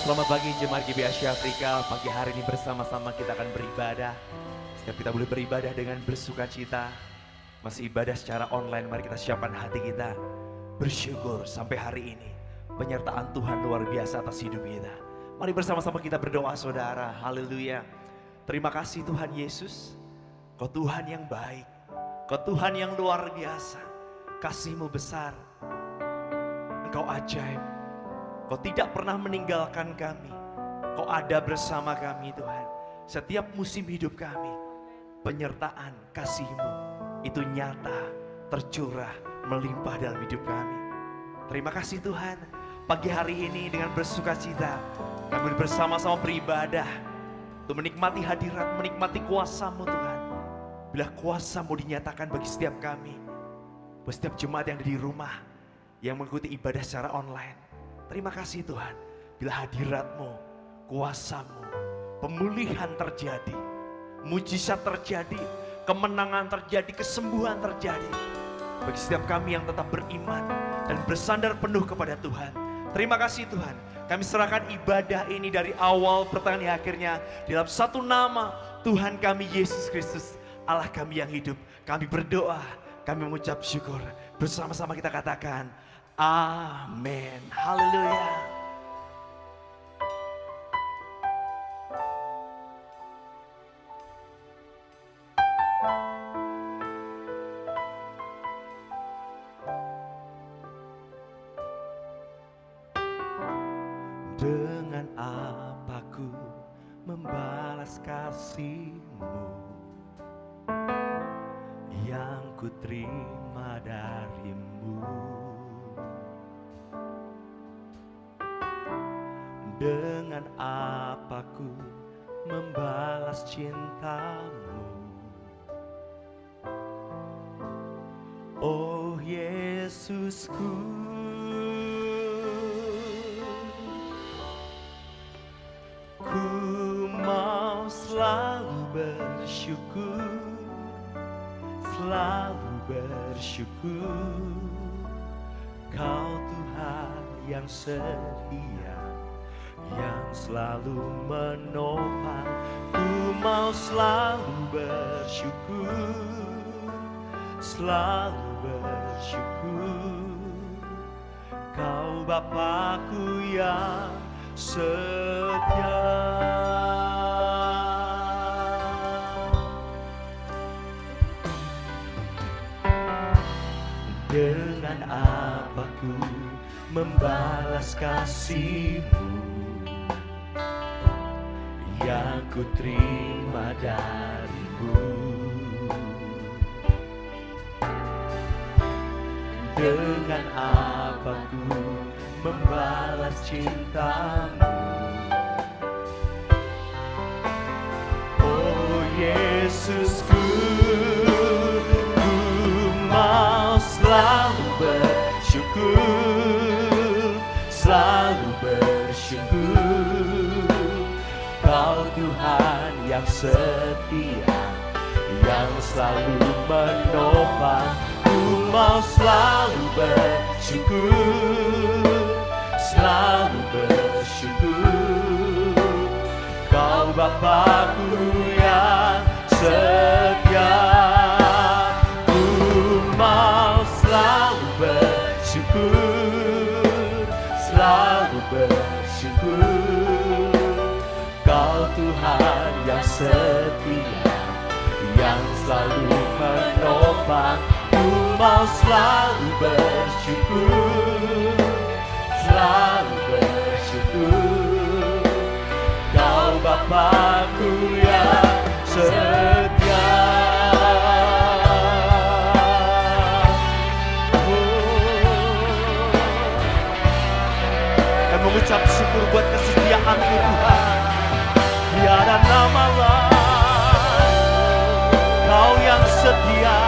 Selamat pagi Jemaat GBI Afrika. Pagi hari ini bersama-sama kita akan beribadah. Setiap kita boleh beribadah dengan bersuka cita. Masih ibadah secara online, mari kita siapkan hati kita. Bersyukur sampai hari ini. Penyertaan Tuhan luar biasa atas hidup kita. Mari bersama-sama kita berdoa saudara. Haleluya. Terima kasih Tuhan Yesus. Kau Tuhan yang baik. Kau Tuhan yang luar biasa. Kasih-Mu besar. Engkau ajaib. Kau tidak pernah meninggalkan kami. Kau ada bersama kami Tuhan. Setiap musim hidup kami, penyertaan kasih-Mu itu nyata, tercurah, melimpah dalam hidup kami. Terima kasih Tuhan. Pagi hari ini dengan bersuka cita, kami bersama-sama beribadah. Untuk menikmati hadirat, menikmati kuasa-Mu Tuhan. Bila kuasa-Mu dinyatakan bagi setiap kami, bagi setiap jemaat yang ada di rumah, yang mengikuti ibadah secara online. Terima kasih Tuhan, bila hadirat-Mu, kuasa-Mu, pemulihan terjadi, mujizat terjadi, kemenangan terjadi, kesembuhan terjadi. Bagi setiap kami yang tetap beriman dan bersandar penuh kepada Tuhan. Terima kasih Tuhan, kami serahkan ibadah ini dari awal pertengahan akhirnya dalam satu nama Tuhan kami Yesus Kristus, Allah kami yang hidup. Kami berdoa, kami mengucap syukur. Bersama-sama kita katakan, amin. Haleluya. Dengan apa ku membalas kasih-Mu yang ku terima dari-Mu? Dengan apa ku membalas cinta-Mu? Oh Yesusku, ku mau selalu bersyukur, selalu bersyukur. Kau Tuhan yang setia, yang selalu menopang. Ku mau selalu bersyukur, selalu bersyukur. Kau Bapakku yang setia. Dengan apa ku membalas kasih-Mu yang ku terima dari-Mu? Dengan apa ku membalas cinta-Mu? Oh Yesusku, ku mau selalu bersyukur, selalu bersyukur. Kau Tuhan yang setia, yang selalu menopang. Ku mau selalu bersyukur, selalu bersyukur. Kau Bapakku yang setia. Ku mau selalu bersyukur, selalu bersyukur. Kau Tuhan yang setia, yang selalu menopang. Ku mau selalu bersyukur, selalu bersyukur. Kau Bapakku yang setia. Dan mengucap syukur buat kesetiaan-Mu Tuhan. Tiada nama lain, Kau yang setia,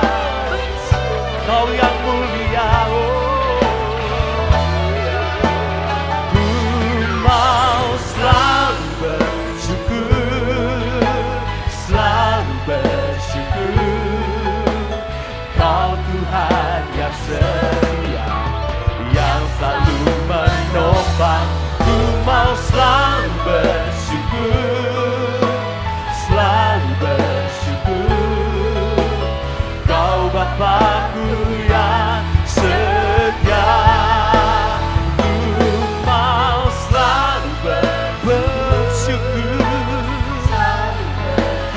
Kau yang mulia. Ku mau selalu bersyukur, selalu bersyukur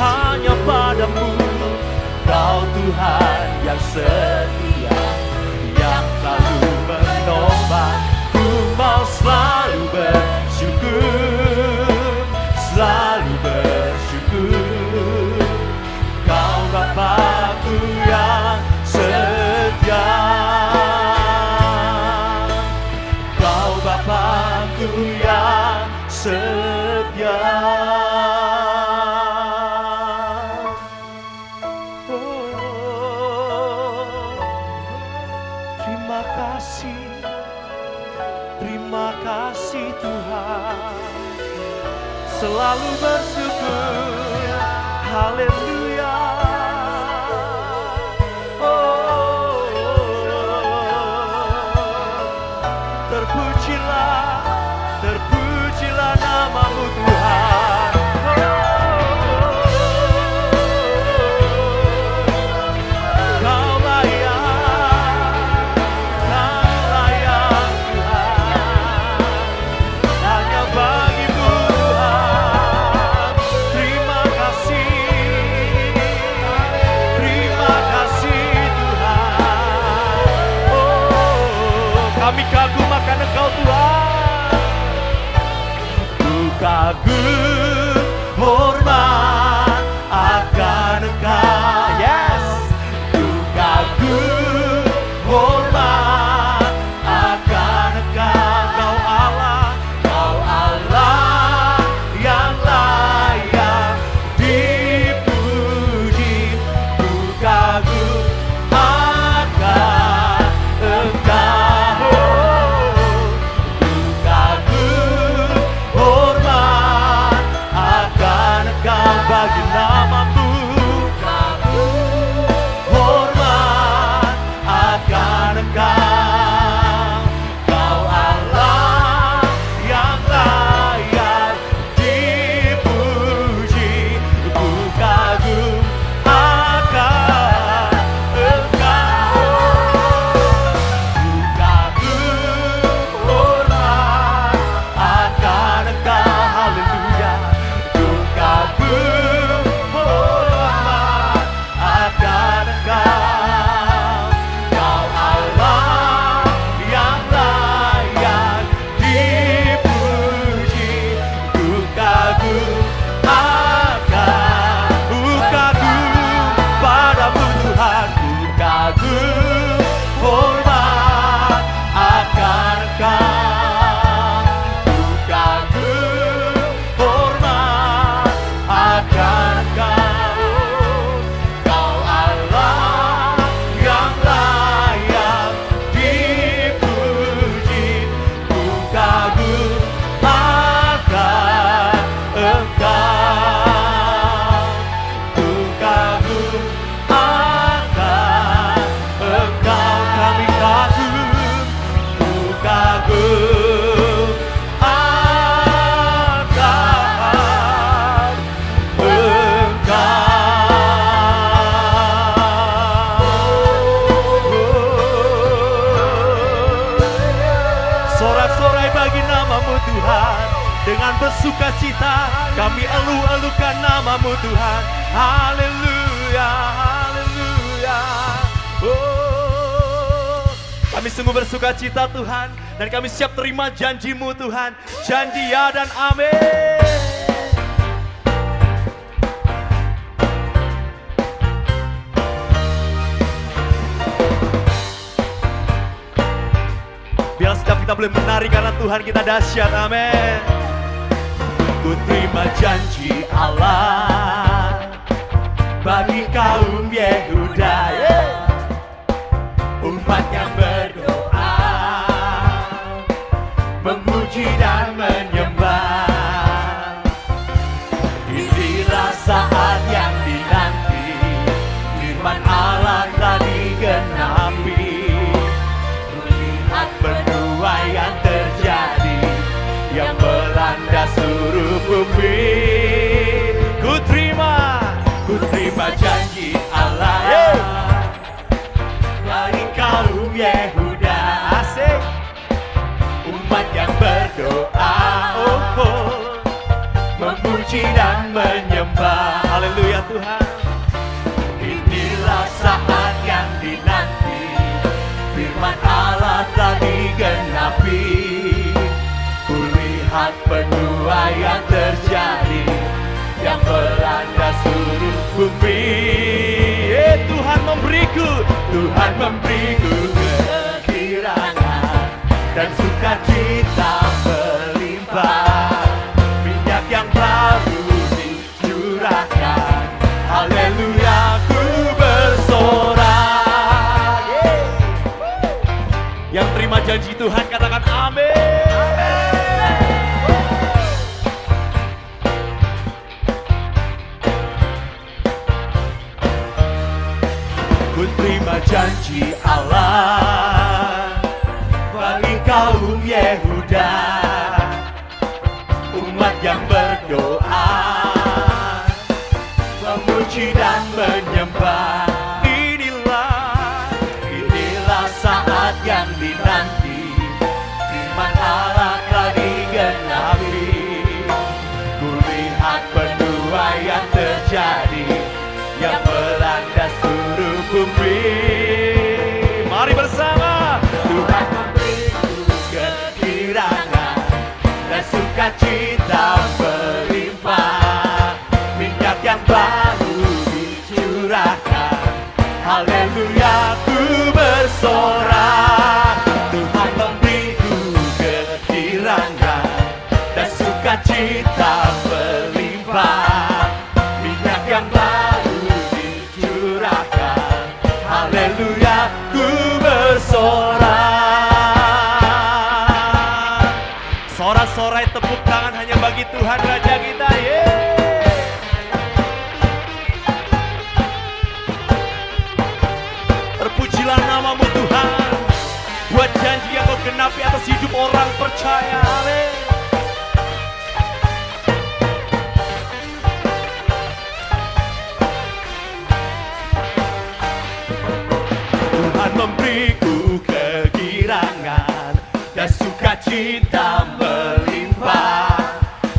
hanya padamu, Kau Tuhan yang setia, yang selalu menopang. Ku mau selalu bersyukur, selalu bersyukur. Kau Bapa-Ku yang setia, Kau Bapa-Ku yang setia. Terima kasih Tuhan, selalu bersyukur, haleluya. Terpujilah, terpujilah namamu Tuhan. Kau layak, Kau layak Tuhan, hanya bagimu Tuhan. Terima kasih Tuhan. Oh, kami kagum akan Engkau Tuhan. Ku kagum, hormat akan Engkau. Yes. Ku kagum, hormat akan Engkau. Kau Allah yang layak dipuji. Ku kagum akan Engkau. Ku kagum, hormat akan Engkau bagi namamu. Hormat akan Engkau. Kau Allah yang layak dipuji. Ku kagum akan Engkau. Ku kagum, hormat akan Engkau. Haleluya. Ku kagum, hormat akan Engkau. Kau Allah yang layak dipuji. Ku kagum akan, ku kagum padamu Tuhan. Ku kagum, hormat akan Engkau. Ku kagum, hormat akan Engkau. Kau Allah yang layak dipuji. Ku kagum akan Engkau. Ku kagum akan Engkau. Kami kagum, ku kagum akan Engkau. Sorak-sorai bagi namamu Tuhan, dengan bersuka cita kami elu-elukan namamu Tuhan. Haleluya, haleluya. Oh, kami sungguh bersuka cita Tuhan, dan kami siap terima janjimu Tuhan. Janji ya dan amin. Biar setiap kita boleh menari karena Tuhan kita dahsyat, amin. Ku terima janji Allah bagi kaum Yehuda, umat yang berdoa, memuji dan menyembah. Inilah saat yang dinanti, firman Allah telah digenapi. Kulihat penuai yang terjadi, yang melanda seluruh bumi. Ku terima janji Allah bagi kaum Yehuda, asik. Umat yang berdoa, memuji dan menyembah. Haleluya Tuhan. Inilah saat yang dinanti, firman Allah telah digenapi. Kulihat penuaian terjadi yang melanda seluruh bumi. Tuhan memberiku kegirangan dan sukacita berlimpah. Minyak yang baru dicurahkan, haleluya ku bersorak. Yang terima janji Tuhan katakan amin. Ku terima janji Allah bagi kaum Yehuda, umat yang berdoa, memuji dan menyembah. Inilah saat yang dinanti, firman Allah telah digenapi. Kulihat penuaian terjadi yang melanda seluruh bumi. Mari bersama. Tuhan memberiku kegirangan dan sukacita berlimpah. Minyak yang baru dicurahkan, haleluya ku bersorak. Tuhan memberiku kegirangan dan sukacita berlimpah. Minyak yang baru dicurahkan, haleluya ku bersorak. Sorak-sorai tepuk tangan hanya bagi Tuhan Raja kita. Terpujilah namamu Tuhan, buat janji yang kau genapi atas hidup orang percaya. Amin. Tuhan memberiku kegirangan dan sukacita melimpah.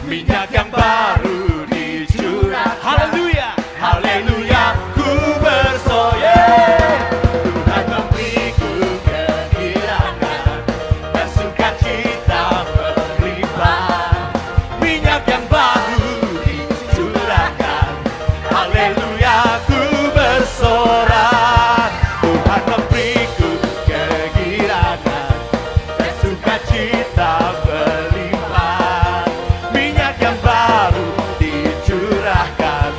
Minyak yang baru dicurah, haleluya, haleluya ku bersorak. Tuhan memberiku kegirangan dan sukacita melimpah. Minyak yang baru dicurahkan, haleluya ku bersorak. Tuhan memberiku kegirangan dan sukacita berlimpah. Minyak yang baru dicurahkan,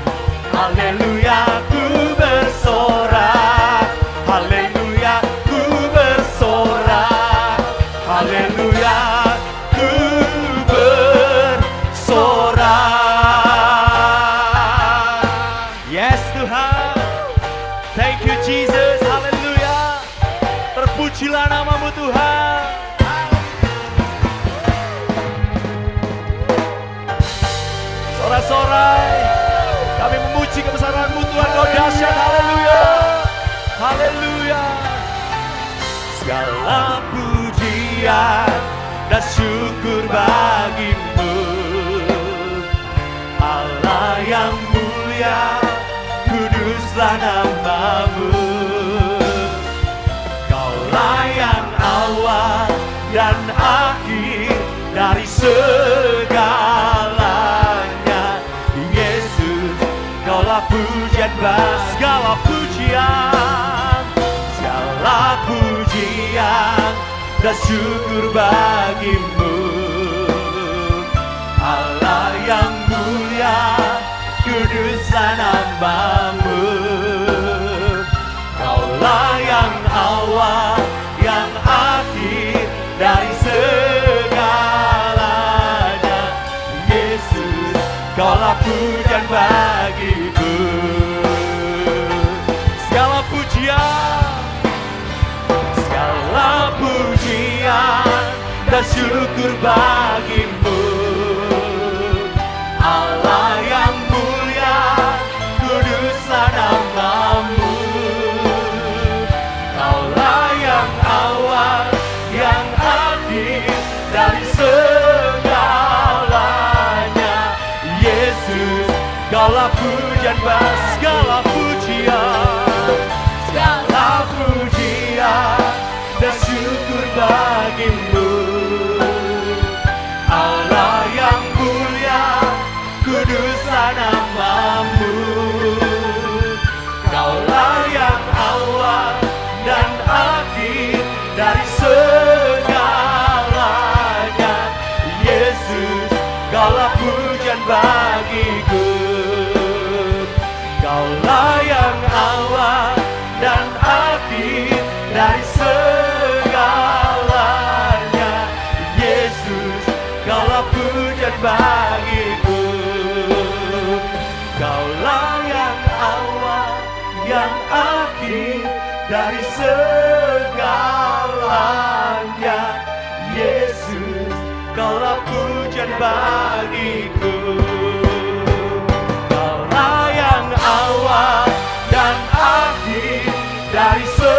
haleluya ku bersorak. Haleluya ku bersorak. Haleluya ku bersorak. Yes Tuhan, thank you Jesus. Haleluya. Terpujilah namamu Tuhan. Sorak-sorai kami memuji kebesaran-Mu Tuhan, Kau dahsyat. Haleluya. Haleluya. Segala pujian dan syukur bagi-Mu, Allah yang mulia, kuduslah namamu. Kaulah yang awal dan akhir dari segalanya. Yesus, Kaulah pujian, segala pujian, segala pujian dan syukur bagi-Mu, Allah yang mulia, kuduslah namamu. Kaulah yang awal, yang akhir dari segalanya. Yesus, Kaulah pujian bagi-Ku. Segala pujian, segala pujian dan syukur bagi-Mu, Allah yang mulia, kuduslah namamu. Kaulah yang awal, yang akhir dari segalanya. segala pujian, segala pujian, segala pujian dan syukur bagimu. Allah yang mulia, kuduslah namamu. Kaulah yang awal dan akhir dari segalanya. Yesus, Kaulah pujian bagiku. Kaulah yang awal dan akhir dari segalanya. Yesus, Kaulah pujian bagiku. Kaulah yang awal, yang akhir dari segalanya. Yesus, Kaulah pujian bagiku. Kaulah yang awal dan akhir dari segalanya.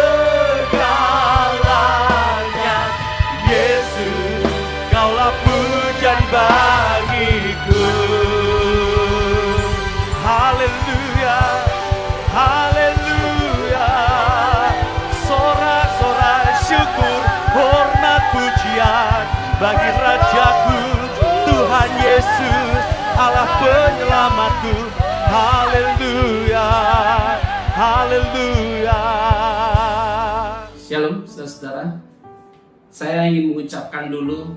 Yesus, Kaulah pujian bagiku. Haleluya, haleluya. Sorak-sorak syukur, hormat pujian bagi Rajaku, Tuhan Yesus, Allah penyelamatku. Haleluya, haleluya. Shalom saudara-saudara, saya ingin mengucapkan dulu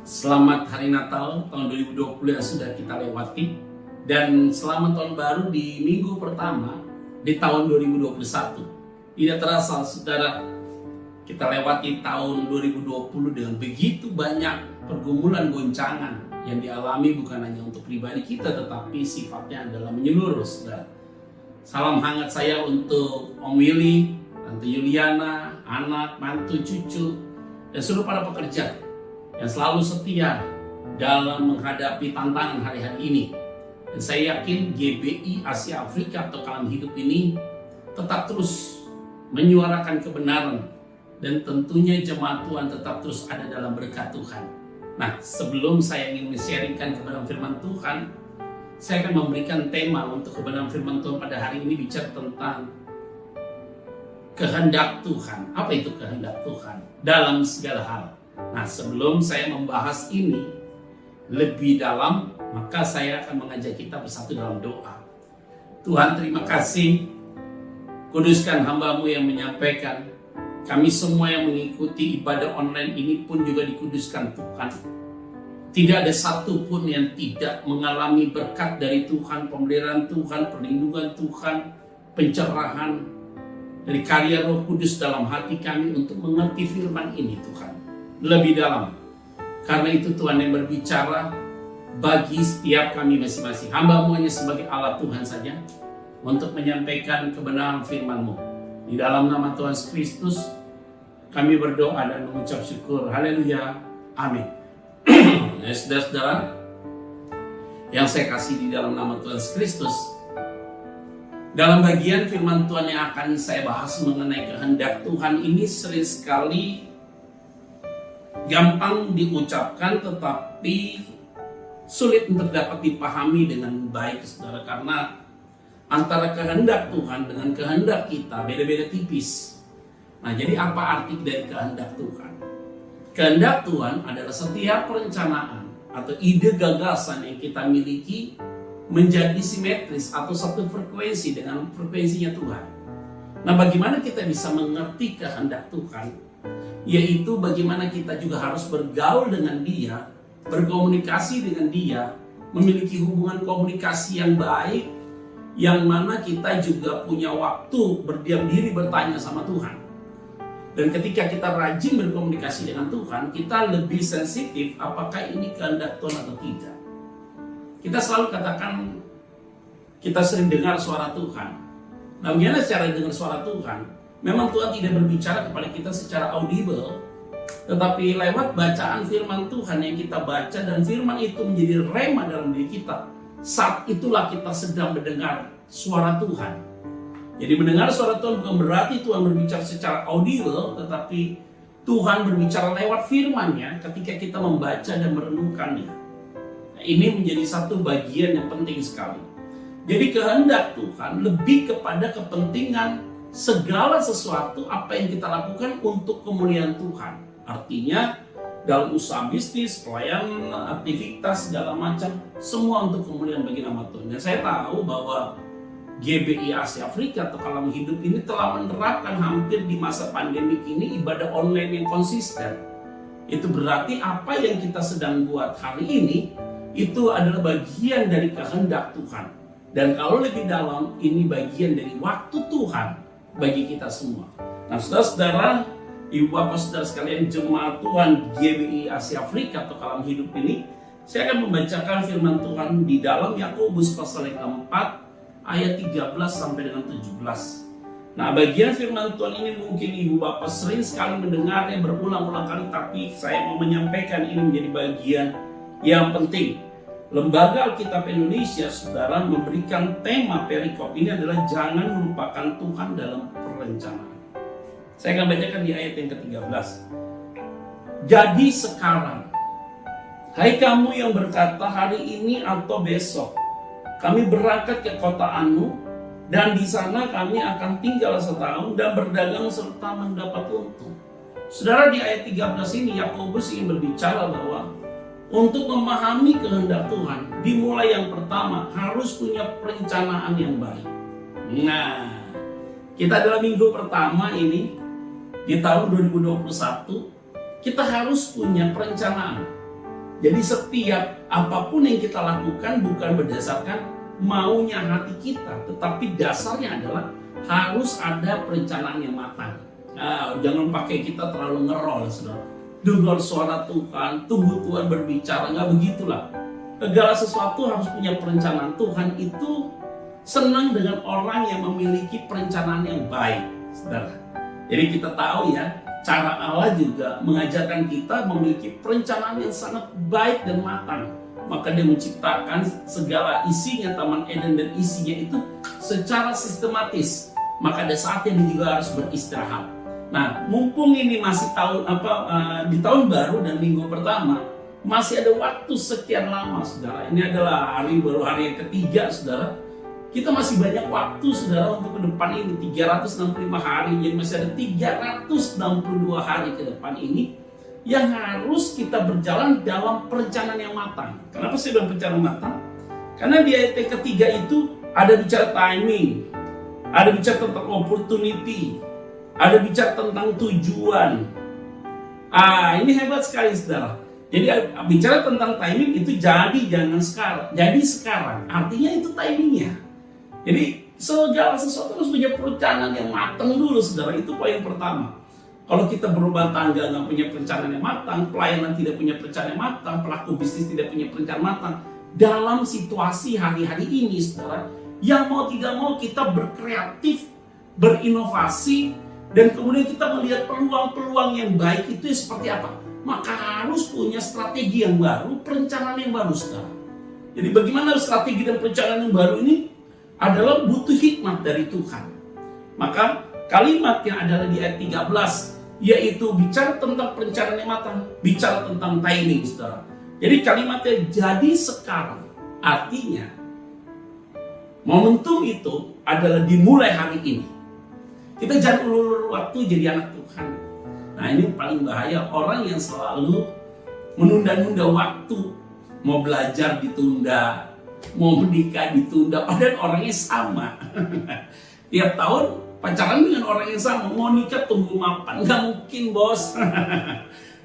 selamat hari Natal tahun 2020 yang sudah kita lewati, dan selamat tahun baru di minggu pertama di tahun 2021. Tidak terasa saudara, kita lewati tahun 2020 dengan begitu banyak pergumulan goncangan yang dialami, bukan hanya untuk pribadi kita tetapi sifatnya adalah menyeluruh saudara. Salam hangat saya untuk Om Willy, Tante Yuliana, anak, mantu, cucu, dan seluruh para pekerja yang selalu setia dalam menghadapi tantangan hari-hari ini. Dan saya yakin GBI Asia Afrika atau Kalam Hidup ini tetap terus menyuarakan kebenaran, dan tentunya jemaat Tuhan tetap terus ada dalam berkat Tuhan. Nah, sebelum saya ingin men-sharingkan kebenaran firman Tuhan, saya akan memberikan tema untuk kebenaran firman Tuhan pada hari ini, bicara tentang kehendak Tuhan. Apa itu kehendak Tuhan dalam segala hal? Nah, sebelum saya membahas ini lebih dalam, maka saya akan mengajak kita bersatu dalam doa. Tuhan, terima kasih. Kuduskan hamba-Mu yang menyampaikan. Kami semua yang mengikuti ibadah online ini pun juga dikuduskan Tuhan. Tidak ada satu pun yang tidak mengalami berkat dari Tuhan, pemeliharaan Tuhan, perlindungan Tuhan, pencerahan dari karya Roh Kudus dalam hati kami untuk mengerti firman ini Tuhan lebih dalam. Karena itu Tuhan yang berbicara bagi setiap kami masing-masing. Hamba-Mu hanya sebagai Allah Tuhan saja untuk menyampaikan kebenaran firman-Mu. Di dalam nama Tuhan Kristus kami berdoa dan mengucap syukur. Haleluya. Amin. Saudara-saudara yang saya kasih di dalam nama Tuhan Kristus, dalam bagian firman Tuhan yang akan saya bahas mengenai kehendak Tuhan ini sering sekali gampang diucapkan tetapi sulit untuk dapat dipahami dengan baik saudara, karena antara kehendak Tuhan dengan kehendak kita beda-beda tipis. Nah, jadi apa arti dari kehendak Tuhan? Kehendak Tuhan adalah setiap perencanaan atau ide gagasan yang kita miliki menjadi simetris atau satu frekuensi dengan frekuensinya Tuhan. Nah, bagaimana kita bisa mengerti kehendak Tuhan? Yaitu bagaimana kita juga harus bergaul dengan Dia, berkomunikasi dengan Dia, memiliki hubungan komunikasi yang baik, yang mana kita juga punya waktu berdiam diri bertanya sama Tuhan. Dan ketika kita rajin berkomunikasi dengan Tuhan, kita lebih sensitif apakah ini kehendak Tuhan atau tidak. Kita selalu katakan kita sering dengar suara Tuhan. Nah, bagaimana cara dengar suara Tuhan? Memang Tuhan tidak berbicara kepada kita secara audible, tetapi lewat bacaan firman Tuhan yang kita baca, dan firman itu menjadi rema dalam diri kita. Saat itulah kita sedang mendengar suara Tuhan. Jadi mendengar suara Tuhan bukan berarti Tuhan berbicara secara audible, tetapi Tuhan berbicara lewat firman-Nya ketika kita membaca dan merenungkannya. Nah, Ini menjadi satu bagian yang penting sekali. Jadi kehendak Tuhan lebih kepada kepentingan segala sesuatu apa yang kita lakukan untuk kemuliaan Tuhan. Artinya dalam usaha bisnis, pelayanan, aktivitas segala macam, semua untuk kemuliaan bagi nama Tuhan. Dan saya tahu bahwa GBI Asia Afrika atau Kalam Hidup ini telah menerapkan hampir di masa pandemi ini ibadah online yang konsisten. Itu berarti apa yang kita sedang buat hari ini itu adalah bagian dari kehendak Tuhan. Dan kalau lebih dalam, ini bagian dari waktu Tuhan bagi kita semua. Nah, saudara-saudara, ibu bapak saudara sekalian, jemaat Tuhan GBI Asia Afrika atau Kalam Hidup ini, saya akan membacakan firman Tuhan di dalam Yakobus pasal yang keempat, ayat 13 sampai dengan 17. Nah, bagian firman Tuhan ini mungkin ibu bapak sering sekali mendengarnya berulang-ulang kali, tapi saya mau menyampaikan ini menjadi bagian yang penting. Lembaga Alkitab Indonesia, saudara, memberikan tema perikop ini adalah jangan melupakan Tuhan dalam perencanaan. Saya akan bacakan di ayat yang ke-13. Jadi sekarang, hai kamu yang berkata hari ini atau besok, kami berangkat ke kota Anu, dan di sana kami akan tinggal setahun dan berdagang serta mendapat untung. Saudara, di ayat 13 ini Yakobus ingin berbicara bahwa untuk memahami kehendak Tuhan, dimulai yang pertama harus punya perencanaan yang baik. Nah, kita dalam minggu pertama ini di tahun 2021, kita harus punya perencanaan. Jadi setiap apapun yang kita lakukan bukan berdasarkan maunya hati kita, tetapi dasarnya adalah harus ada perencanaan yang matang. Nah, jangan pakai kita terlalu ngerol, saudara. Dengar suara Tuhan, tunggu Tuhan berbicara, nggak begitulah. Segala sesuatu harus punya perencanaan. Tuhan itu senang dengan orang yang memiliki perencanaan yang baik, saudara. Jadi kita tahu ya, cara Allah juga mengajarkan kita memiliki perencanaan yang sangat baik dan matang. Maka Dia menciptakan segala isinya, Taman Eden dan isinya itu secara sistematis. Maka ada saatnya Dia juga harus beristirahat. Nah, mumpung ini masih di tahun baru dan minggu pertama, masih ada waktu sekian lama, saudara. Ini adalah baru hari yang ketiga, saudara. Kita masih banyak waktu, saudara, untuk ke depan ini. 365 hari, jadi masih ada 362 hari ke depan ini yang harus kita berjalan dalam perencanaan yang matang. Kenapa saya bilang perencanaan matang? Karena di ayat yang ketiga itu ada bicara timing, ada bicara tentang opportunity, ada bicara tentang tujuan. Ini hebat sekali, saudara. Jadi bicara tentang timing itu jangan sekarang. Jadi sekarang, artinya itu timingnya. Jadi segala sesuatu harus punya perencanaan yang matang dulu, saudara. Itu poin pertama. Kalau kita berubah tangga nggak punya perencanaan yang matang, pelayanan tidak punya perencanaan yang matang, pelaku bisnis tidak punya perencanaan matang, dalam situasi hari-hari ini, saudara, yang mau tidak mau kita berkreatif, berinovasi, dan kemudian kita melihat peluang-peluang yang baik itu seperti apa. Maka harus punya strategi yang baru, perencanaan yang baru, saudara. Jadi bagaimana strategi dan perencanaan yang baru ini adalah butuh hikmat dari Tuhan. Maka kalimat yang ada di ayat 13, yaitu bicara tentang perencanaan yang matang, bicara tentang timing, saudara. Jadi kalimatnya jadi sekarang, artinya momentum itu adalah dimulai hari ini. Kita jangan ulur waktu jadi anak Tuhan. Nah, ini paling bahaya, orang yang selalu menunda-nunda waktu. Mau belajar ditunda, mau menikah ditunda, padahal orangnya sama. Tiap tahun pacaran dengan orang yang sama, mau nikah tunggu mapan, nggak mungkin, bos.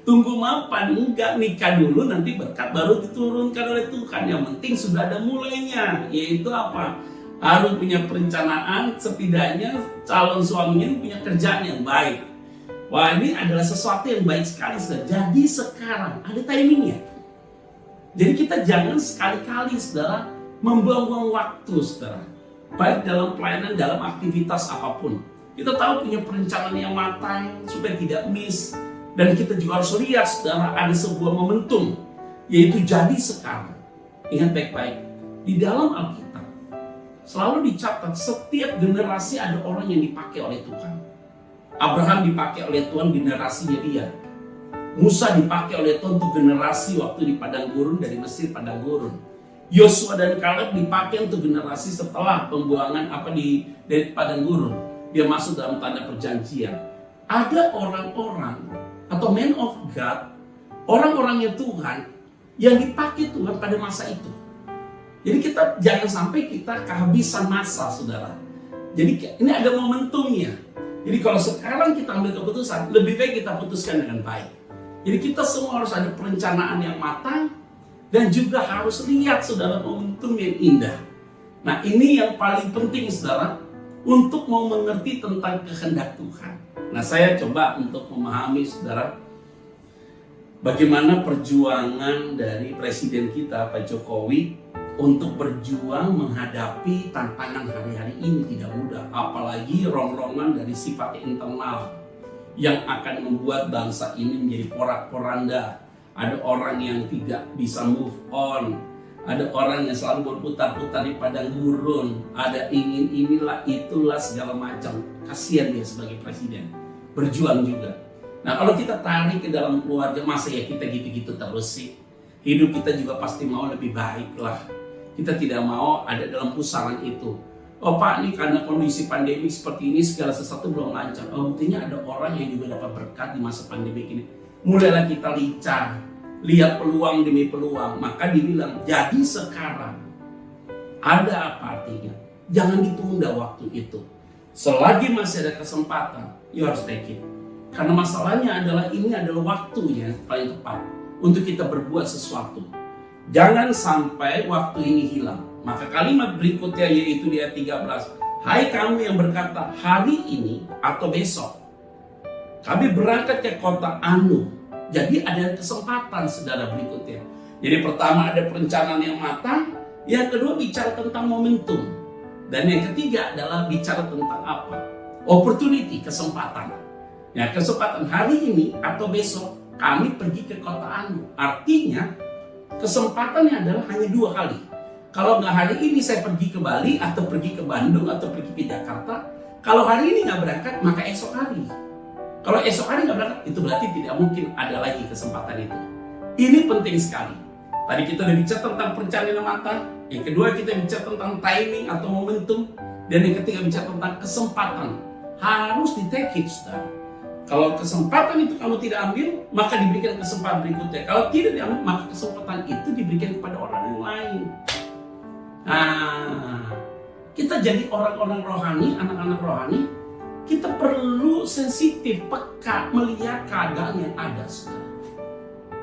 Tunggu mapan, enggak, nikah dulu, nanti berkat baru diturunkan oleh Tuhan. Yang penting sudah ada mulainya, yaitu apa? Harus punya perencanaan, setidaknya calon suaminya punya kerjaan yang baik. Wah, ini adalah sesuatu yang baik sekali, saudara. Jadi sekarang ada timingnya. Jadi kita jangan sekali-kali, saudara, membuang-buang waktu, saudara. Baik dalam pelayanan, dalam aktivitas apapun. Kita tahu punya perencanaan yang matang supaya tidak miss. Dan kita juga harus lihat, saudara, ada sebuah momentum, yaitu jadi sekarang. Ingat baik-baik, di dalam Alkitab selalu dicatat setiap generasi ada orang yang dipakai oleh Tuhan. Abraham dipakai oleh Tuhan, generasinya dia. Musa dipakai oleh Tuhan untuk generasi waktu di padang gurun, dari Mesir padang gurun. Yosua dan Kaleb dipakai untuk generasi setelah pembuangan dari padang gurun. Dia masuk dalam tanda perjanjian. Ada orang-orang atau men of God, orang-orangnya Tuhan yang dipakai Tuhan pada masa itu. Jadi kita jangan sampai kita kehabisan masa, saudara. Jadi ini ada momentumnya. Jadi kalau sekarang kita ambil keputusan, lebih baik kita putuskan dengan baik. Jadi kita semua harus ada perencanaan yang matang dan juga harus lihat, saudara, momentum yang indah. Nah, ini yang paling penting, saudara, untuk mau mengerti tentang kehendak Tuhan. Nah, saya coba untuk memahami, saudara, bagaimana perjuangan dari presiden kita, Pak Jokowi, untuk berjuang menghadapi tantangan hari-hari ini tidak mudah. Apalagi rongrongan dari sifat internal yang akan membuat bangsa ini menjadi porak-poranda. Ada orang yang tidak bisa move on. Ada orang yang selalu berputar-putar di padang gurun. Ada ingin inilah, itulah, segala macam. Kasihan dia sebagai presiden. Berjuang juga. Nah, kalau kita tarik ke dalam keluarga, masa ya kita gitu-gitu terus sih? Hidup kita juga pasti mau lebih baik lah. Kita tidak mau ada dalam pusaran itu. Oh Pak, ini karena kondisi pandemi seperti ini, segala sesuatu belum lancar. Oh, buktinya ada orang yang juga dapat berkat di masa pandemi ini. Mulailah kita lincah, lihat peluang demi peluang. Maka dibilang, jadi sekarang. Ada apa artinya? Jangan ditunda waktu itu. Selagi masih ada kesempatan, you harus take it. Karena masalahnya adalah ini adalah waktunya paling tepat untuk kita berbuat sesuatu. Jangan sampai waktu ini hilang. Maka kalimat berikutnya yaitu di ayat 13. Hai kamu yang berkata hari ini atau besok kami berangkat ke kota Anu. Jadi ada kesempatan, saudara, berikutnya. Jadi pertama ada perencanaan yang matang. Yang kedua bicara tentang momentum. Dan yang ketiga adalah bicara tentang apa? Opportunity, kesempatan. Ya, kesempatan hari ini atau besok kami pergi ke kota Anu. Artinya kesempatannya adalah hanya 2 kali. Kalau nggak hari ini saya pergi ke Bali atau pergi ke Bandung atau pergi ke Jakarta. Kalau hari ini nggak berangkat, maka esok hari. Kalau esok hari nggak berangkat, itu berarti tidak mungkin ada lagi kesempatan itu. Ini penting sekali. Tadi kita udah bicara tentang perencanaan yang matang. Yang kedua kita bicara tentang timing atau momentum. Dan yang ketiga bicara tentang kesempatan. Harus di-take it, saudara. Kalau kesempatan itu kamu tidak ambil, maka diberikan kesempatan berikutnya. Kalau tidak diambil, maka kesempatan itu diberikan kepada orang yang lain. Nah, kita jadi orang-orang rohani, anak-anak rohani, kita perlu sensitif, peka, melihat keadaan yang ada, saudara.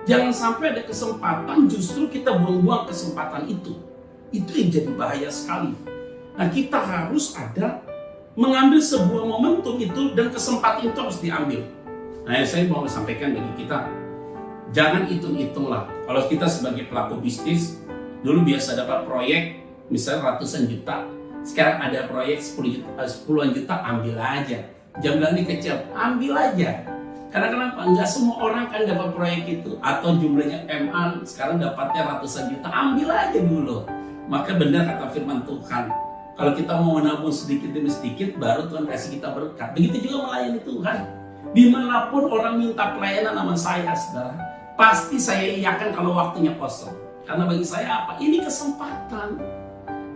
Jangan sampai ada kesempatan, justru kita buang-buang kesempatan itu. Itu yang jadi bahaya sekali. Nah, kita harus ada mengambil sebuah momentum itu dan kesempatan itu harus diambil. Nah, saya mau sampaikan bagi kita, jangan hitung-hitunglah. Kalau kita sebagai pelaku bisnis, dulu biasa dapat proyek misalnya ratusan juta. Sekarang ada proyek 10-an juta, ambil aja. Jumlah ini kecil, ambil aja. Karena kenapa? Enggak semua orang kan dapat proyek itu. Atau jumlahnya MA, sekarang dapatnya ratusan juta, ambil aja dulu. Maka benar kata firman Tuhan, kalau kita mau menabung sedikit demi sedikit, baru Tuhan kasih kita berkat. Begitu juga melayani Tuhan. Dimanapun orang minta pelayanan sama saya, saudara, pasti saya iakan kalau waktunya kosong. Karena bagi saya apa? Ini kesempatan.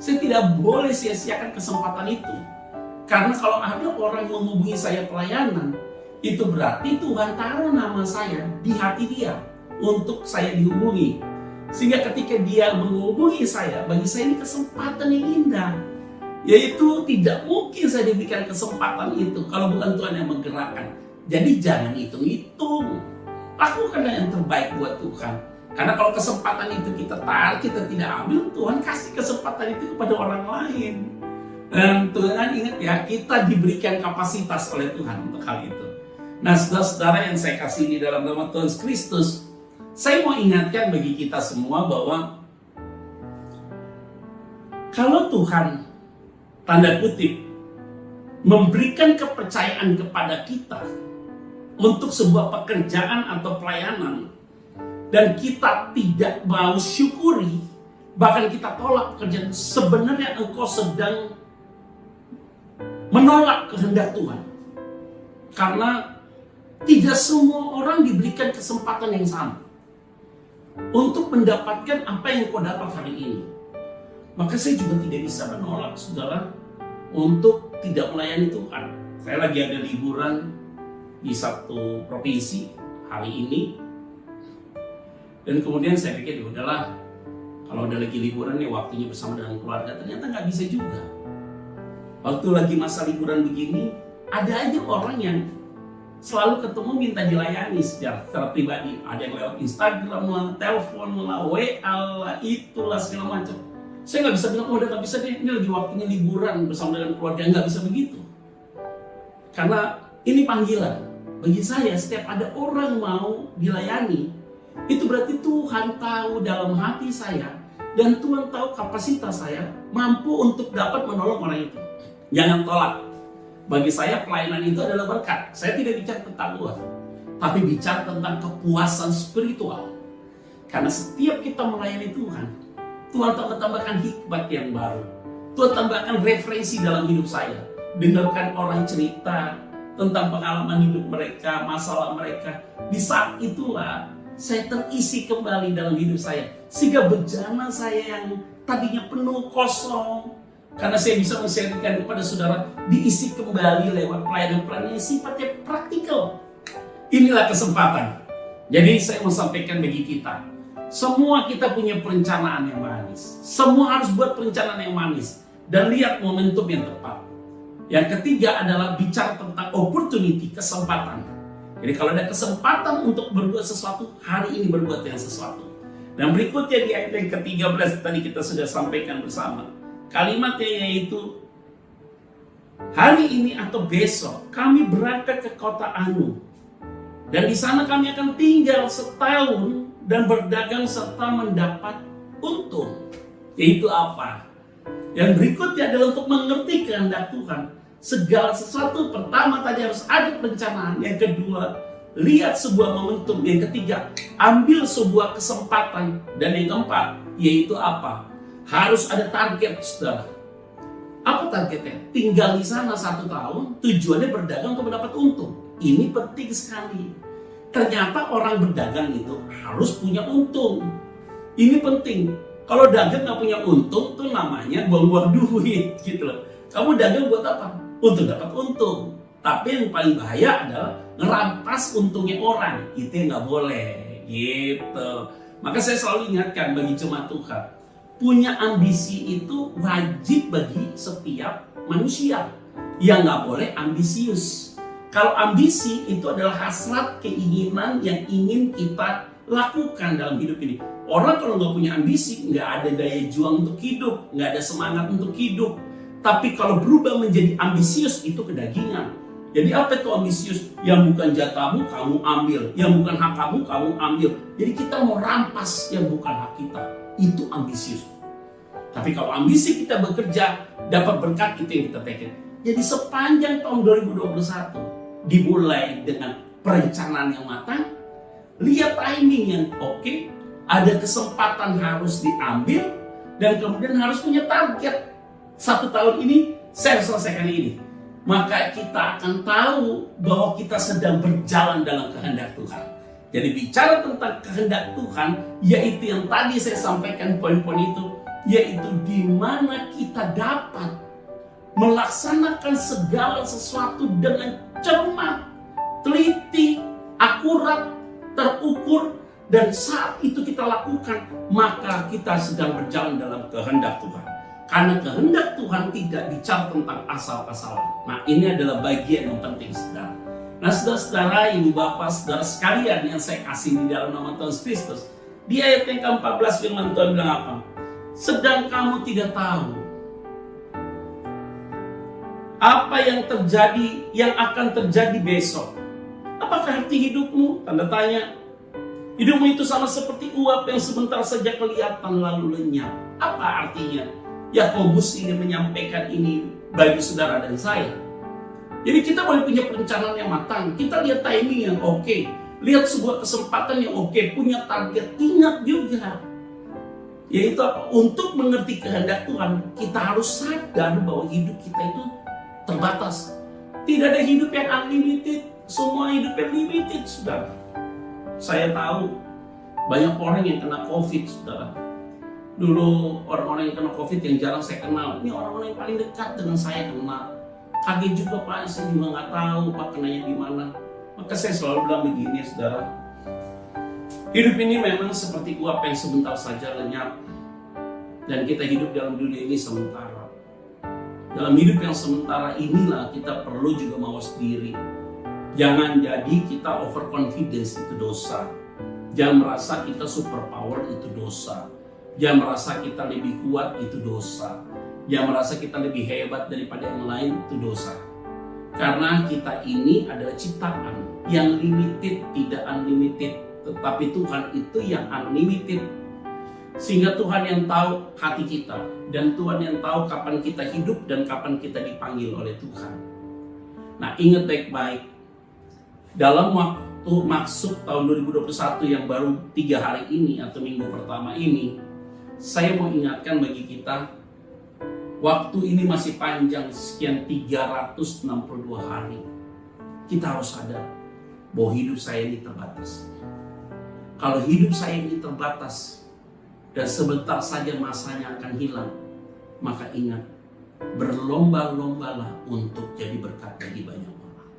Saya tidak boleh sia-siakan kesempatan itu. Karena kalau ada orang menghubungi saya pelayanan, itu berarti Tuhan taruh nama saya di hati dia untuk saya dihubungi. Sehingga ketika dia menghubungi saya, bagi saya ini kesempatan yang indah. Yaitu tidak mungkin saya diberikan kesempatan itu kalau bukan Tuhan yang menggerakkan. Jadi jangan hitung-hitung. Lakukan yang terbaik buat Tuhan. Karena kalau kesempatan itu kita tarik, kita tidak ambil, Tuhan kasih kesempatan itu kepada orang lain. Dan Tuhan ingat ya, kita diberikan kapasitas oleh Tuhan untuk hal itu. Nah, saudara-saudara yang saya kasih di dalam nama Tuhan Kristus, saya mau ingatkan bagi kita semua bahwa kalau Tuhan, tanda kutip, memberikan kepercayaan kepada kita untuk sebuah pekerjaan atau pelayanan, dan kita tidak mau syukuri, bahkan kita tolak pekerjaan, sebenarnya engkau sedang menolak kehendak Tuhan. Karena Tidak semua orang diberikan kesempatan yang sama untuk mendapatkan apa yang kau dapat hari ini. Maka saya juga tidak bisa menolak saudara untuk tidak melayani Tuhan. Saya lagi ada liburan di satu provinsi hari ini, dan kemudian saya pikir ya udahlah, kalau udah lagi liburan ya waktunya bersama dengan keluarga. Ternyata nggak bisa juga. Waktu lagi masa liburan begini, ada aja orang yang selalu ketemu minta dilayani secara pribadi. Ada yang lewat Instagram lah, telepon lah, WA lah, itulah segala macam. Saya nggak bisa bilang, oh udah nggak bisa deh, ini lagi waktunya liburan bersama dengan keluarga. Nggak bisa begitu. Karena ini panggilan. Bagi saya, setiap ada orang mau dilayani, itu berarti Tuhan tahu dalam hati saya, dan Tuhan tahu kapasitas saya mampu untuk dapat menolong orang itu. Jangan tolak. Bagi saya pelayanan itu adalah berkat. Saya tidak bicara tentang uang, tapi bicara tentang kepuasan spiritual. Karena setiap kita melayani Tuhan, Tuhan tambahkan hikmat yang baru. Tuhan tambahkan referensi dalam hidup saya. Dengarkan orang cerita tentang pengalaman hidup mereka, masalah mereka. Di saat itulah saya terisi kembali dalam hidup saya. Sehingga bejana saya yang tadinya penuh kosong, karena saya bisa men-sharingkan kepada saudara, diisi kembali lewat pelayanan-pelayanan yang sifatnya praktikal. Inilah kesempatan. Jadi saya mau sampaikan bagi kita, semua kita punya perencanaan yang manis. Semua harus buat perencanaan yang manis. Dan lihat momentum yang tepat. Yang ketiga adalah bicara tentang opportunity, kesempatan. Jadi kalau ada kesempatan untuk berbuat sesuatu, hari ini berbuat yang sesuatu. Dan berikutnya di ayat yang ke-13 tadi kita sudah sampaikan bersama. Kalimatnya yaitu, hari ini atau besok kami berangkat ke kota Anu. Dan di sana kami akan tinggal setahun dan berdagang serta mendapat untung. Yaitu apa? Yang berikutnya adalah untuk mengerti kehendak Tuhan. Segala sesuatu, pertama tadi harus ada perencanaan. Yang kedua, lihat sebuah momentum. Yang ketiga, ambil sebuah kesempatan. Dan yang keempat, yaitu apa? Harus ada target, saudara. Apa targetnya? Tinggal di sana 1 tahun, tujuannya berdagang untuk mendapat untung. Ini penting sekali. Ternyata orang berdagang itu harus punya untung. Ini penting. Kalau dagang nggak punya untung, itu namanya buang-buang duit, gitu loh. Kamu dagang buat apa? Untuk dapat untung. Tapi yang paling bahaya adalah ngerampas untungnya orang. Itu yang nggak boleh, gitu. Maka saya selalu ingatkan bagi jemaat Tuhan, punya ambisi itu wajib bagi setiap manusia. Yang nggak boleh ambisius. Kalau ambisi itu adalah hasrat keinginan yang ingin kita lakukan dalam hidup ini. Orang kalau nggak punya ambisi, nggak ada daya juang untuk hidup, nggak ada semangat untuk hidup. Tapi kalau berubah menjadi ambisius, itu kedagingan. Jadi apa itu ambisius? Yang bukan jatahmu, kamu ambil. Yang bukan hak kamu, kamu ambil. Jadi kita mau rampas yang bukan hak kita. Itu ambisius. Tapi kalau ambisi kita bekerja, dapat berkat, itu yang kita tekin. Jadi sepanjang tahun 2021, dimulai dengan perencanaan yang matang, lihat timing yang oke, ada kesempatan harus diambil, dan kemudian harus punya target. 1 tahun ini, saya selesaikan ini. Maka kita akan tahu bahwa kita sedang berjalan dalam kehendak Tuhan. Jadi bicara tentang kehendak Tuhan, yaitu yang tadi saya sampaikan poin-poin itu, yaitu di mana kita dapat melaksanakan segala sesuatu dengan cermat, teliti, akurat, terukur, dan saat itu kita lakukan, maka kita sedang berjalan dalam kehendak Tuhan. Karena kehendak Tuhan tidak bicara tentang asal-asalan. Nah, ini adalah bagian yang penting, saudara. Nah, saudara-saudara, ibu bapak, saudara sekalian yang saya kasih di dalam nama Tuhan Kristus, di ayat yang ke-14 firman Tuhan bilang apa? Sedang kamu tidak tahu apa yang terjadi, yang akan terjadi besok. Apakah arti hidupmu? Tanda tanya. Hidupmu itu sama seperti uap yang sebentar saja kelihatan lalu lenyap. Apa artinya? Yakobus ingin menyampaikan ini bagi saudara dan saya. Jadi kita boleh punya perencanaan yang matang. Kita lihat timing yang oke. Lihat sebuah kesempatan yang oke. Punya target. Ingat juga, yaitu apa? Untuk mengerti kehendak Tuhan, kita harus sadar bahwa hidup kita itu terbatas. Tidak ada hidup yang unlimited. semua hidup yang limited, saudara. Saya tahu banyak orang yang kena COVID, saudara. Dulu orang-orang yang kena COVID yang jarang saya kenal, ini orang-orang yang paling dekat dengan saya kenal. Kaget juga Pak, saya juga nggak tahu Pak kenanya di mana. Maka saya selalu bilang begini, saudara. Hidup ini memang seperti uap yang sebentar saja lenyap. Dan kita hidup dalam dunia ini sementara. Dalam hidup yang sementara inilah kita perlu juga mawas diri. Jangan jadi kita overconfidence, itu dosa. Jangan merasa kita superpower, itu dosa. Jangan merasa kita lebih kuat, itu dosa. Jangan merasa kita lebih hebat daripada yang lain, itu dosa. Karena kita ini adalah ciptaan yang limited, tidak unlimited. Tetapi Tuhan itu yang unlimited. Sehingga Tuhan yang tahu hati kita. Dan Tuhan yang tahu kapan kita hidup dan kapan kita dipanggil oleh Tuhan. Nah, ingat baik-baik. Dalam waktu masuk tahun 2021 yang baru 3 hari ini atau minggu pertama ini, saya mau ingatkan bagi kita, waktu ini masih panjang, sekian 362 hari. Kita harus sadar bahwa hidup saya ini terbatas. Kalau hidup saya ini terbatas dan sebentar saja masanya akan hilang, maka ingat, berlomba-lombalah untuk jadi berkat bagi banyak orang.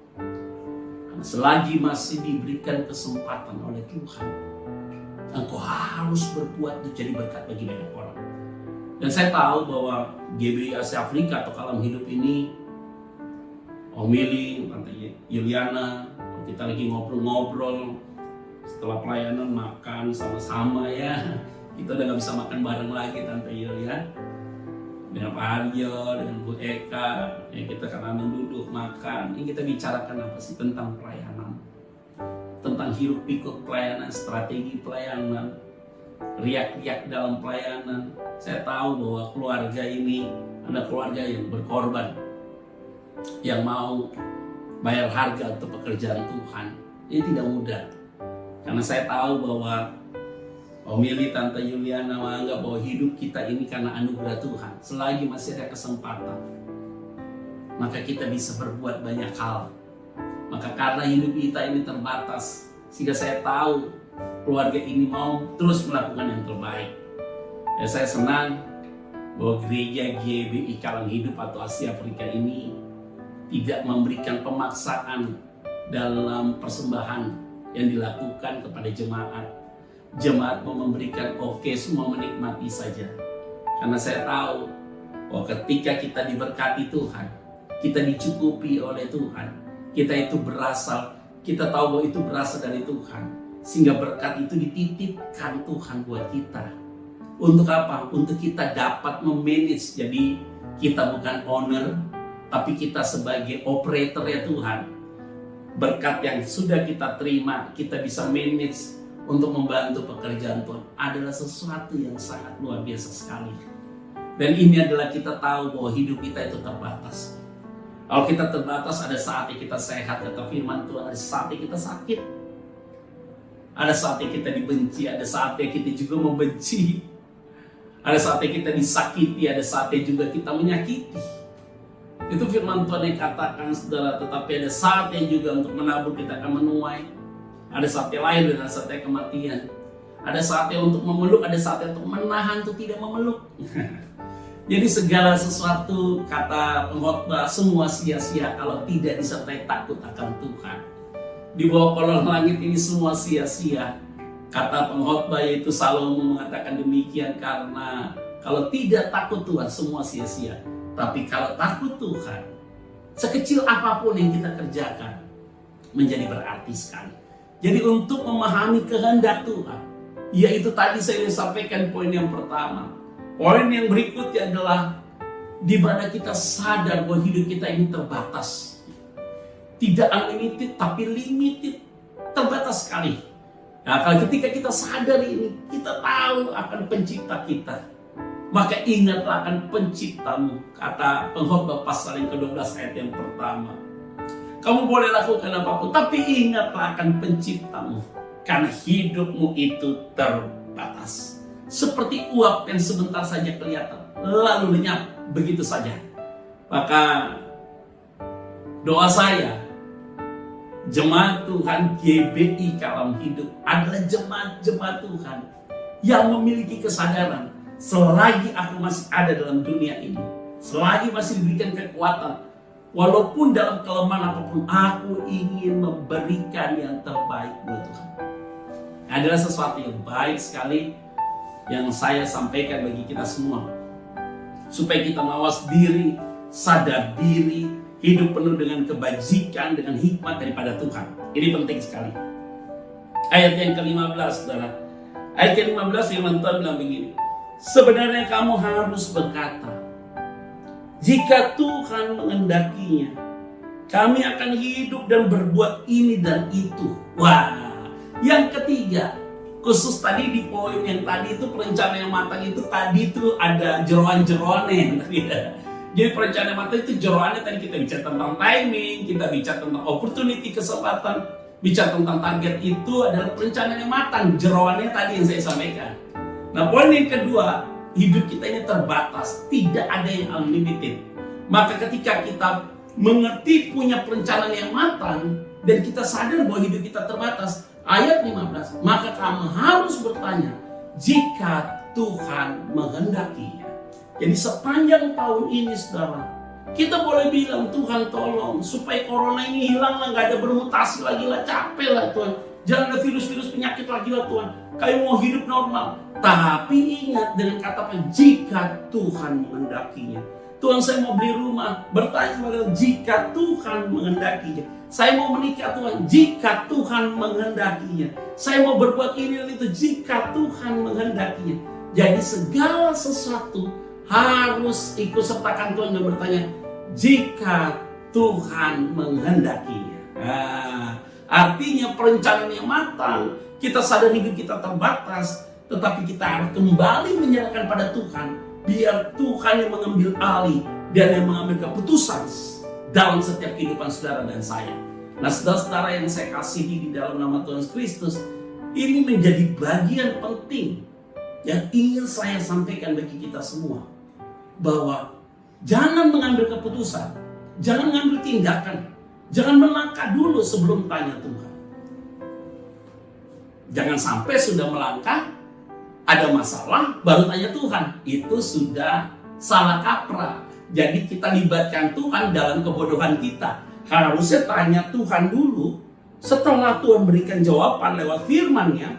Karena selagi masih diberikan kesempatan oleh Tuhan, engkau harus berbuat untuk jadi berkat bagi banyak orang. Dan saya tahu bahwa GBI Asia Afrika atau Kalam Hidup ini, Om Mili, Tante Yuliana, kita lagi ngobrol-ngobrol setelah pelayanan, makan sama-sama ya. Kita udah gak bisa makan bareng lagi Tante Yuliana, dengan Pak Harjo, dengan Bu Eka, ya kita kanan duduk makan. Ini kita bicarakan apa sih tentang pelayanan, tentang hiruk pikuk pelayanan, strategi pelayanan, riak-riak dalam pelayanan. Saya tahu bahwa keluarga ini ada keluarga yang berkorban, yang mau bayar harga untuk pekerjaan Tuhan. Ini tidak mudah, karena saya tahu bahwa Om Mili, Tante Yuliana menganggap bahwa hidup kita ini karena anugerah Tuhan. Selagi masih ada kesempatan, maka kita bisa berbuat banyak hal. Maka karena hidup kita ini terbatas, sehingga saya tahu keluarga ini mau terus melakukan yang terbaik. Ya, saya senang bahwa gereja GBI Kalam Hidup atau Asia Afrika ini tidak memberikan pemaksaan dalam persembahan yang dilakukan kepada jemaat. Jemaat mau memberikan oke, semua menikmati saja. Karena saya tahu bahwa ketika kita diberkati Tuhan, kita dicukupi oleh Tuhan, kita itu berasal, kita tahu bahwa itu berasal dari Tuhan. Sehingga berkat itu dititipkan Tuhan buat kita. Untuk apa? Untuk kita dapat memanage. Jadi kita bukan owner, tapi kita sebagai operator ya Tuhan. Berkat yang sudah kita terima, kita bisa manage untuk membantu pekerjaan Tuhan adalah sesuatu yang sangat luar biasa sekali. Dan ini adalah kita tahu bahwa hidup kita itu terbatas. Kalau kita terbatas, ada saatnya kita sehat, kata firman Tuhan, ada saatnya kita sakit. Ada saatnya kita dibenci, ada saatnya kita juga membenci. Ada saatnya kita disakiti, ada saatnya juga kita menyakiti. Itu firman Tuhan yang katakan, saudara, tetapi ada saatnya juga untuk menabur kita akan menuai. Ada saatnya lahir dan ada saatnya kematian. Ada saatnya untuk memeluk, ada saatnya untuk menahan untuk tidak memeluk. Jadi segala sesuatu, kata pengkhotbah, semua sia-sia kalau tidak disertai takut akan Tuhan. Di bawah kolong langit ini semua sia-sia. Kata pengkhotbah yaitu Salomo mengatakan demikian, karena kalau tidak takut Tuhan semua sia-sia. Tapi kalau takut Tuhan, sekecil apapun yang kita kerjakan menjadi berarti sekali. Jadi untuk memahami kehendak Tuhan, yaitu tadi saya sampaikan poin yang pertama. Poin yang berikutnya adalah di mana kita sadar bahwa hidup kita ini terbatas. Tidak unlimited tapi limited, terbatas sekali. Nah, kalau ketika kita sadar ini, kita tahu akan pencipta kita. Maka ingatlah akan penciptamu, kata pengkhotbah pasal yang ke-12 ayat yang pertama. Kamu boleh lakukan apapun, tapi ingatlah akan penciptamu, karena hidupmu itu terbatas. Seperti uap yang sebentar saja kelihatan, lalu lenyap begitu saja. Maka doa saya Jemaat Tuhan GBI Kalam Hidup adalah jemaat-jemaat Tuhan yang memiliki kesadaran selagi aku masih ada dalam dunia ini, selagi masih diberikan kekuatan, walaupun dalam kelemahan apapun, aku ingin memberikan yang terbaik buat Tuhan. Adalah sesuatu yang baik sekali yang saya sampaikan bagi kita semua, supaya kita mawas diri, sadar diri, hidup penuh dengan kebajikan, dengan hikmat daripada Tuhan. Ini penting sekali. Ayat yang ke-15, saudara. Ayat ke-15 firman Tuhan bilang begini. Sebenarnya kamu harus berkata, jika Tuhan mengendakinya, kami akan hidup dan berbuat ini dan itu. Wah, yang ketiga, khusus tadi di poin yang tadi itu perencanaan yang matang itu tadi itu ada jeroan-jeroannya. Jadi perencanaan matang itu jeroannya tadi kita bicara tentang timing, kita bicara tentang opportunity, kesempatan, bicara tentang target itu adalah perencanaan yang matang. Jeroannya tadi yang saya sampaikan. Nah, poin yang kedua, hidup kita ini terbatas, tidak ada yang unlimited. Maka ketika kita mengerti punya perencanaan yang matang dan kita sadar bahwa hidup kita terbatas, ayat 15, maka kamu harus bertanya jika Tuhan menghendakinya. Jadi sepanjang tahun ini, saudara, kita boleh bilang, Tuhan tolong supaya corona ini hilang lah, gak ada bermutasi lagi lah, capek lah Tuhan. Jangan ada virus-virus penyakit lagi lah Tuhan. Kayak mau hidup normal. Tapi ingat dengan kata apa? Jika Tuhan menghendakinya. Tuhan, saya mau beli rumah. Bertanya kepada jika Tuhan menghendakinya. Saya mau menikah Tuhan, jika Tuhan menghendakinya. Saya mau berbuat ini dan itu, jika Tuhan menghendakinya. Jadi segala sesuatu harus ikut sertakan Tuhan dan bertanya, jika Tuhan menghendakinya. Nah, artinya perencanaan yang matang, kita sadar hidup kita terbatas, tetapi kita harus kembali menyerahkan pada Tuhan, biar Tuhan yang mengambil alih dan yang mengambil keputusan dalam setiap kehidupan saudara dan saya. Nah, saudara-saudara yang saya kasihi di dalam nama Tuhan Kristus, ini menjadi bagian penting yang ingin saya sampaikan bagi kita semua, bahwa jangan mengambil keputusan, jangan mengambil tindakan, jangan melangkah dulu sebelum tanya Tuhan. Jangan sampai sudah melangkah, ada masalah, baru tanya Tuhan. Itu sudah salah kaprah. Jadi kita libatkan Tuhan dalam kebodohan kita. Harusnya tanya Tuhan dulu, setelah Tuhan berikan jawaban lewat firman-Nya,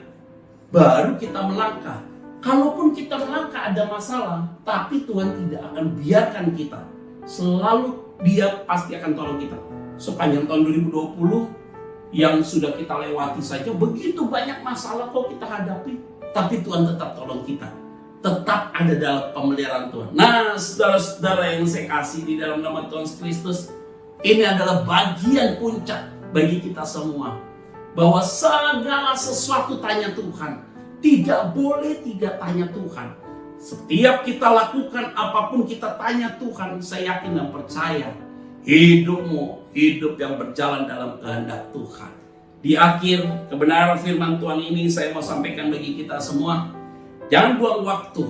baru kita melangkah. Kalaupun kita melangkah ada masalah, tapi Tuhan tidak akan biarkan kita. Selalu Dia pasti akan tolong kita. Sepanjang tahun 2020 yang sudah kita lewati saja, begitu banyak masalah kok kita hadapi, tapi Tuhan tetap tolong kita. Tetap ada dalam pemeliharaan Tuhan. Nah, saudara-saudara yang saya kasih di dalam nama Tuhan Kristus, ini adalah bagian puncak bagi kita semua, bahwa segala sesuatu tanya Tuhan. Tidak boleh tidak tanya Tuhan. Setiap kita lakukan apapun kita tanya Tuhan. Saya yakin dan percaya hidupmu hidup yang berjalan dalam kehendak Tuhan. Di akhir kebenaran firman Tuhan ini saya mau sampaikan bagi kita semua, jangan buang waktu,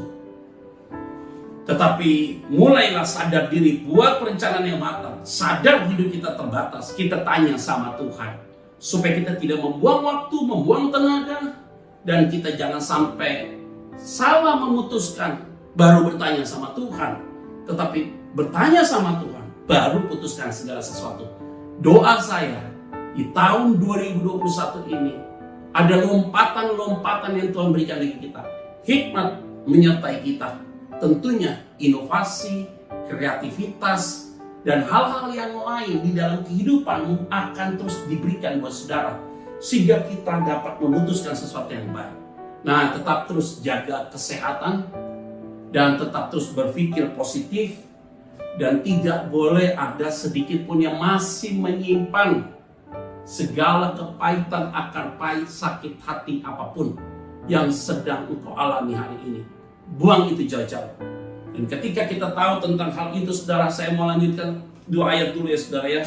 tetapi mulailah sadar diri, buat perencanaan yang matang. Sadar hidup kita terbatas, kita tanya sama Tuhan, supaya kita tidak membuang waktu, membuang tenaga, dan kita jangan sampai salah memutuskan baru bertanya sama Tuhan, tetapi bertanya sama Tuhan baru putuskan segala sesuatu. Doa saya di tahun 2021 ini ada lompatan-lompatan yang Tuhan berikan bagi kita. Hikmat menyertai kita. Tentunya inovasi, kreativitas, dan hal-hal yang lain di dalam kehidupanmu akan terus diberikan buat saudara, sehingga kita dapat memutuskan sesuatu yang baik. Nah, tetap terus jaga kesehatan dan tetap terus berpikir positif, dan tidak boleh ada sedikit pun yang masih menyimpan segala kepahitan, akar pahit, sakit hati apapun yang sedang engkau alami hari ini. Buang itu jauh-jauh. Dan ketika kita tahu tentang hal itu, saudara, saya mau lanjutkan 2 ayat dulu ya saudara ya.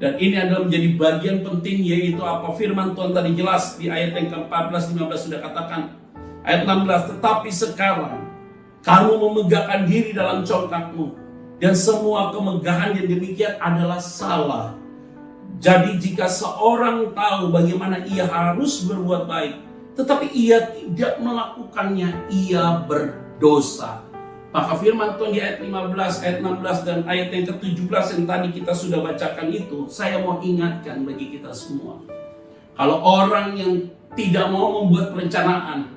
Dan ini adalah menjadi bagian penting, yaitu apa firman Tuhan tadi jelas di ayat yang ke-14, 15 sudah katakan. Ayat 16, tetapi sekarang kamu memegahkan diri dalam congkakmu, dan semua kemegahan yang demikian adalah salah. Jadi jika seorang tahu bagaimana ia harus berbuat baik, tetapi ia tidak melakukannya, ia berdosa. Maka firman Tuhan di ayat 15, ayat 16, dan ayat yang ke-17 yang tadi kita sudah bacakan itu, saya mau ingatkan bagi kita semua. Kalau orang yang tidak mau membuat perencanaan,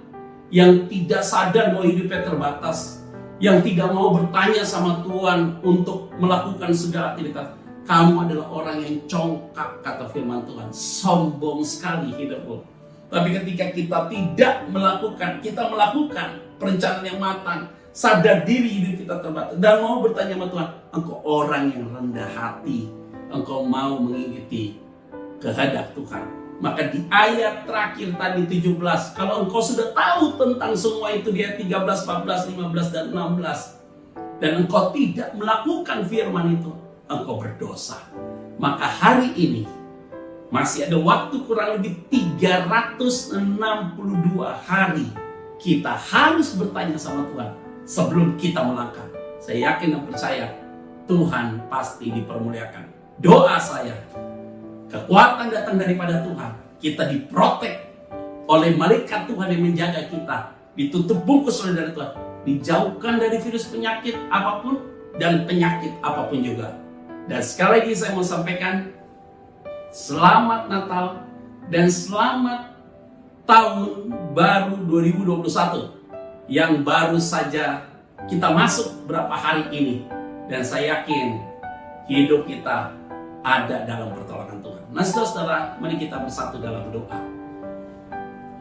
yang tidak sadar bahwa hidupnya terbatas, yang tidak mau bertanya sama Tuhan untuk melakukan segala aktivitas, kamu adalah orang yang congkak, kata firman Tuhan. Sombong sekali hidupmu. Tapi ketika kita tidak melakukan, kita melakukan perencanaan yang matang, sadar diri hidup kita terbatas, dan mau bertanya sama Tuhan, engkau orang yang rendah hati, engkau mau mengikuti kehendak Tuhan. Maka di ayat terakhir tadi 17, kalau engkau sudah tahu tentang semua itu di ayat 13, 14, 15, dan 16, dan engkau tidak melakukan firman itu, engkau berdosa. Maka hari ini masih ada waktu kurang lebih 362 hari kita harus bertanya sama Tuhan sebelum kita melangkah. Saya yakin dan percaya Tuhan pasti dipermuliakan. Doa saya, kekuatan datang daripada Tuhan. Kita diprotek oleh malaikat Tuhan yang menjaga kita, ditutup bungkus oleh dari Tuhan, dijauhkan dari virus penyakit apapun dan penyakit apapun juga. Dan sekali lagi saya mau sampaikan, selamat Natal dan selamat tahun baru 2021 yang baru saja kita masuk berapa hari ini. Dan saya yakin hidup kita ada dalam pertolongan Tuhan. Nah saudara-saudara, mari kita bersatu dalam doa.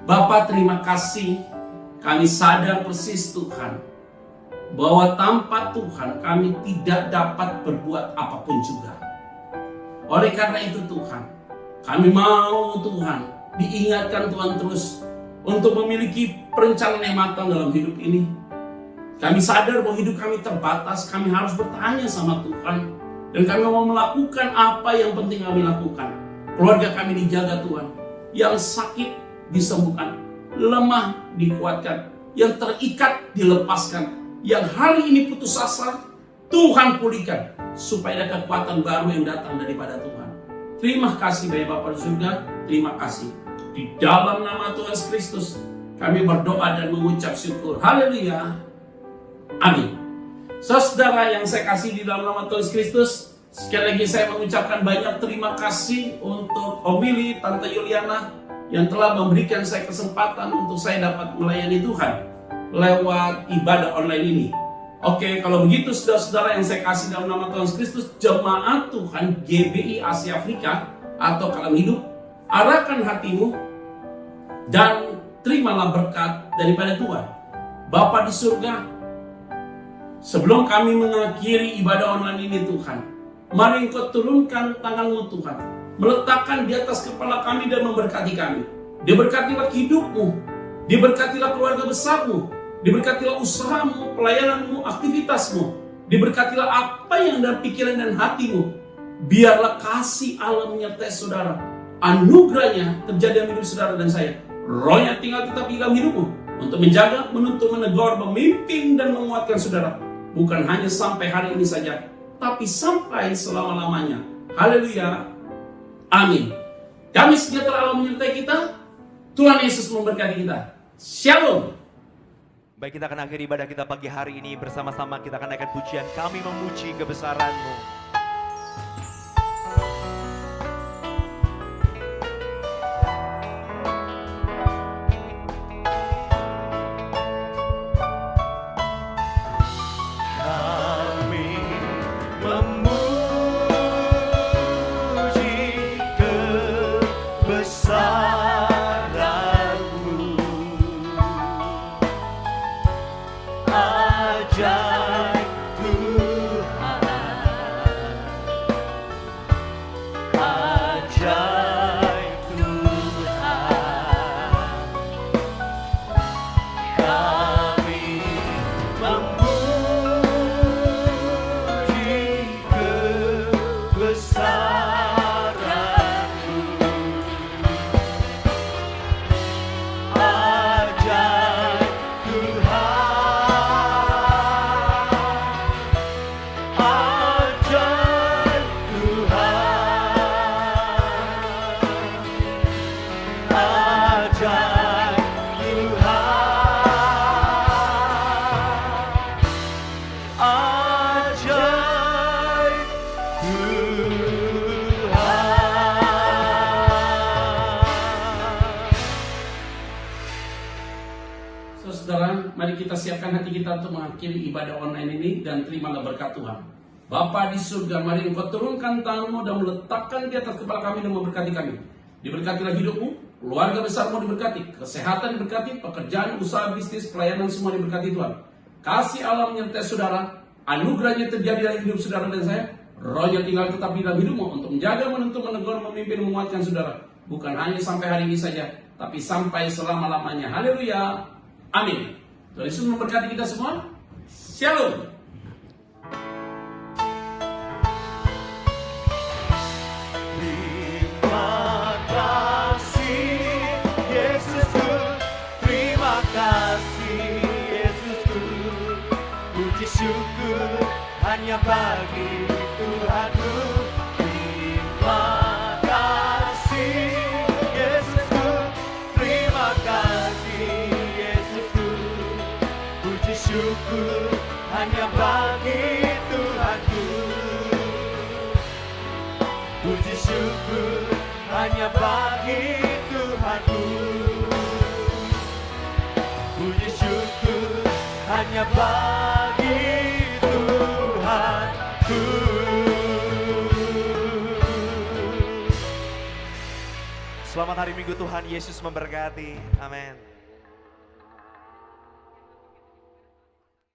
Bapa, terima kasih, kami sadar persis Tuhan, bahwa tanpa Tuhan kami tidak dapat berbuat apapun juga. Oleh karena itu Tuhan, kami mau Tuhan diingatkan Tuhan terus untuk memiliki perencanaan yang matang dalam hidup ini. Kami sadar bahwa hidup kami terbatas, kami harus bertanya sama Tuhan, dan kami mau melakukan apa yang penting kami lakukan. Keluarga kami dijaga Tuhan, yang sakit disembuhkan, lemah dikuatkan, yang terikat dilepaskan, yang hari ini putus asa Tuhan pulihkan, supaya ada kekuatan baru yang datang daripada Tuhan. Terima kasih Bapa di surga, terima kasih. Di dalam nama Tuhan Yesus Kristus kami berdoa dan mengucap syukur. Haleluya. Amin. Saudara yang saya kasih di dalam nama Tuhan Yesus Kristus, sekali lagi saya mengucapkan banyak terima kasih untuk homili Tante Yuliana yang telah memberikan saya kesempatan untuk saya dapat melayani Tuhan lewat ibadah online ini. Oke, kalau begitu saudara-saudara yang saya kasih dalam nama Tuhan Yesus Kristus, jemaat Tuhan GBI Asia Afrika atau Kalam Hidup, arahkan hatimu dan terimalah berkat daripada Tuhan. Bapa di surga, sebelum kami mengakhiri ibadah online ini Tuhan, mari Engkau turunkan tangan-Mu Tuhan, meletakkan di atas kepala kami dan memberkati kami. Diberkatilah hidupmu, diberkatilah keluarga besarmu, diberkatilah usahamu, pelayananmu, aktivitasmu, diberkatilah apa yang dalam pikiran dan hatimu. Biarlah kasih Allah menyertai saudara, anugerahnya terjadi dalam hidup saudara dan saya. Rohnya tinggal tetap di dalam hidupmu untuk menjaga, menuntun, menegur, memimpin dan menguatkan saudara. Bukan hanya sampai hari ini saja, tapi sampai selama-lamanya. Haleluya. Amin. Damai sejahtera Allah menyertai kita. Tuhan Yesus memberkati kita. Shalom. Baik, kita akan akhiri ibadah kita pagi hari ini bersama-sama. Kita akan naikkan pujian Kami Memuji Kebesaran-Mu. Ajaib Tuhan. kita siapkan hati kita untuk mengakhiri ibadah online ini dan terimalah berkat Tuhan. Bapa di surga, mari Engkau turunkan tangan-Mu dan meletakkan di atas kepala kami dan memberkati kami. Diberkatilah hidupmu, keluarga besarmu diberkati, kesehatan diberkati, pekerjaan, usaha, bisnis, pelayanan semua diberkati Tuhan. Kasih Allah menyertai saudara, anugerahnya terjadi dalam hidup saudara dan saya. Rohnya tinggal tetap di dalam hidupmu untuk menjaga, menuntun, menegur, memimpin, menguatkan saudara. Bukan hanya sampai hari ini saja, tapi sampai selama-lamanya. Haleluya. Amin. Tuhan Yesus memberkati kita semua. Shalom. Terima kasih Yesusku, terima kasih Yesusku, puji syukur hanya bagi Tuhanku. Terima kasih Yesusku, terima kasih Yesusku, puji syukur hanya bagi Tuhanku. Puji syukur hanya bagi Tuhanku. Puji syukur hanya bagi Tuhanku. Selamat hari Minggu, Tuhan Yesus memberkati. Amin.